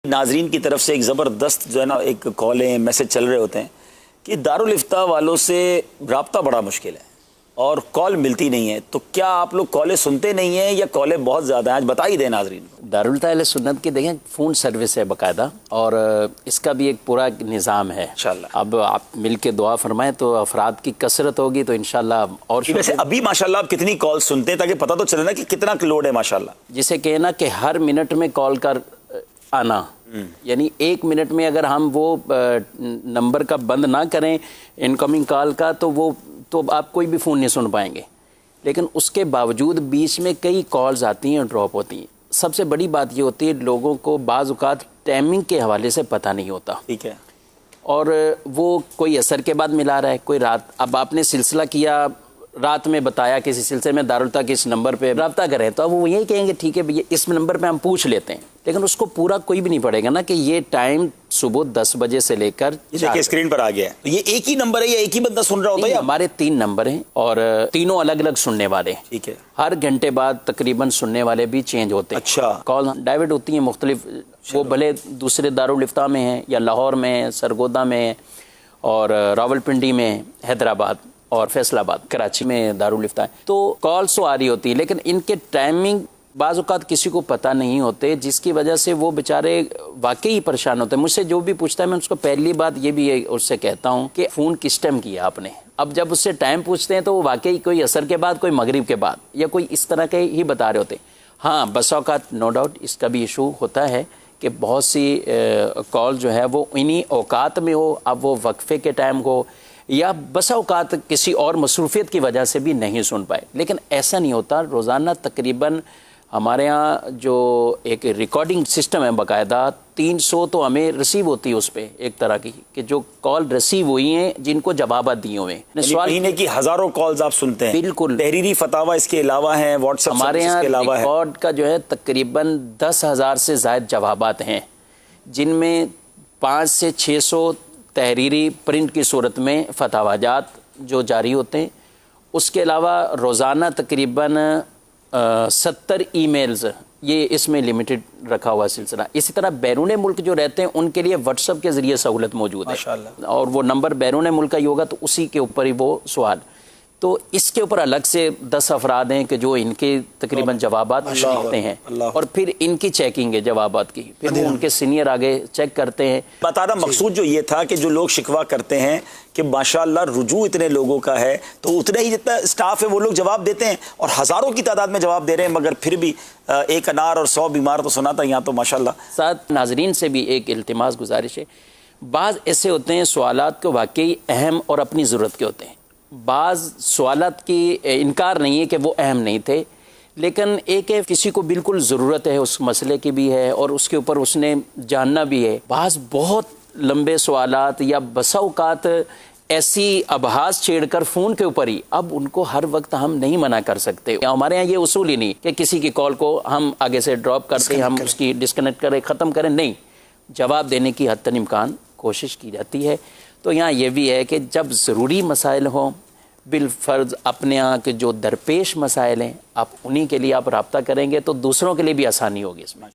नाजरीन की तरफ से एक ज़बरदस्त जो है ना एक कॉलें मैसेज चल रहे होते हैं कि दारुल इफ्ता वालों से रब्ता बड़ा मुश्किल है और कॉल मिलती नहीं है। तो क्या आप लोग कॉलें सुनते नहीं हैं या कॉलें बहुत ज़्यादा हैं? आज बता ही दें नाजरीन को। दारुल इफ्ता अहले सुन्नत की देखें फ़ोन सर्विस है बाकायदा और इसका भी एक पूरा निज़ाम है इंशाल्लाह। अब आप मिल के दुआ फरमाएं तो अफराद की कसरत होगी तो इंशाल्लाह। और वैसे अभी माशाल्लाह आप कितनी कॉल सुनते हैं ताकि पता तो चले ना कि कितना लोड है माशाल्लाह? जिसे कहना कि हर मिनट में कॉल कर आना, यानी 1 मिनट में अगर हम वो नंबर का बंद ना करें इनकमिंग कॉल का तो आप कोई भी फ़ोन नहीं सुन पाएंगे। लेकिन उसके बावजूद बीच में कई कॉल्स आती हैं और ड्रॉप होती हैं। सबसे बड़ी बात ये होती है लोगों को बाज़ औक़ात टाइमिंग के हवाले से पता नहीं होता। ठीक है। और वो कोई असर के बाद मिला रहा है, कोई रात। अब आपने सिलसिला किया, रात में बताया किसी सिलसिले में दारुल इफ्ता के इस नंबर पे रब्ता करें तो अब वो यही कहेंगे ठीक है भैया इस नंबर पे हम पूछ लेते हैं। लेकिन उसको पूरा कोई भी नहीं पड़ेगा ना कि ये टाइम सुबह 10 बजे से लेकर स्क्रीन पर आ गया है। तो ये एक ही नंबर है या एक ही बंदा सुन रहा होता है? हमारे 3 नंबर हैं और तीनों अलग अलग सुनने वाले। ठीक है। हर घंटे बाद तकरीबन सुनने वाले भी चेंज होते हैं। अच्छा। कॉल डाइवर्ट होती है मुख्तलिफ, वो भले दूसरे दारुल इफ्ता में है या लाहौर में है, सरगोदा में है और रावलपिंडी में, हैदराबाद और फैसलाबाद, कराची में दारुल इफ्ता है। तो कॉल्स तो आ रही होती है लेकिन इनके टाइमिंग बाज़ औक़ात किसी को पता नहीं होते, जिसकी वजह से वो बेचारे वाकई ही परेशान होते हैं। मुझसे जो भी पूछता है मैं उसको पहली बात ये भी उससे कहता हूँ कि फ़ोन किस टाइम किया आपने। अब जब उससे टाइम पूछते हैं तो वो वाकई कोई असर के बाद, कोई मगरिब के बाद या कोई इस तरह के ही बता रहे होते। हाँ, बस औक़ात नो डाउट इसका भी इशू होता है कि बहुत सी कॉल जो है वो इन्हीं औक़ात में हो, अब वो वक्फे के टाइम हो या बसा औक़ात किसी और मसरूफियत की वजह से भी नहीं सुन पाए। लेकिन ऐसा नहीं होता। रोज़ाना तकरीबन हमारे यहाँ जो एक रिकॉर्डिंग सिस्टम है बाकायदा 300 तो हमें रिसीव होती है उस पर एक तरह की कि जो कॉल रिसीव हुई हैं जिनको जवाब दिए हुए हैं। महीने की हज़ारों कॉल्स आप सुनते हैं? बिल्कुल। तहरीरी फतवा इसके अलावा है, व्हाट्सएप हमारे यहाँ रिकॉर्ड का जो है तकरीबन 10,000 से ज़ायद जवाबात हैं जिनमें 500 से 600 तहरीरी प्रिंट की सूरत में फतवाजात जो जारी होते हैं। उसके अलावा रोज़ाना तकरीबन 70 ईमेल्स, ये इसमें लिमिटेड रखा हुआ सिलसिला। इसी तरह बैरून मुल्क जो रहते हैं उनके लिए व्हाट्सएप के ज़रिए सहूलत मौजूद है और वो नंबर बैरून मुल्क का ही होगा तो उसी के ऊपर ही वो सवाल। तो इसके ऊपर अलग से 10 अफराद हैं कि जो इनके तकरीबन जवाबात लिखते हैं और फिर इनकी चेकिंग है जवाबात की, फिर वो उनके सीनियर आगे चेक करते हैं। बताना मकसूद जो ये था कि जो लोग शिकवा करते हैं कि माशाल्लाह रुजू इतने लोगों का है तो उतने ही जितना स्टाफ है वो लोग जवाब देते हैं और हज़ारों की तादाद में जवाब दे रहे हैं, मगर फिर भी एक अनार और 100 बीमार तो सुना था यहाँ तो माशाल्लाह। साथ नाजरीन से भी एक इल्तिमास गुजारिश है, बाज़ ऐसे होते हैं सवालात को वाकई अहम और अपनी ज़रूरत के होते हैं। बाज़ सवालात की इनकार नहीं है कि वो अहम नहीं थे, लेकिन एक है किसी को बिल्कुल ज़रूरत है उस मसले की भी है और उसके ऊपर उसने जानना भी है। बाज़ बहुत लंबे सवालात या बसा औक़ात ऐसी अबहास छेड़कर फ़ोन के ऊपर ही, अब उनको हर वक्त हम नहीं मना कर सकते। हमारे यहाँ ये उसूल ही नहीं कि किसी की कॉल को हम आगे से ड्रॉप करके हम उसकी डिस्कनेक्ट करें, ख़त्म करें, नहीं, जवाब देने की हद तक इम्कान कोशिश की जाती है। तो यहाँ ये भी है कि जब ज़रूरी मसाइल हों बिलफ़र्ज़ अपने यहाँ के जो दरपेश मसाइल हैं आप उन्हीं के लिए आप रब्ता करेंगे तो दूसरों के लिए भी आसानी होगी इसमें।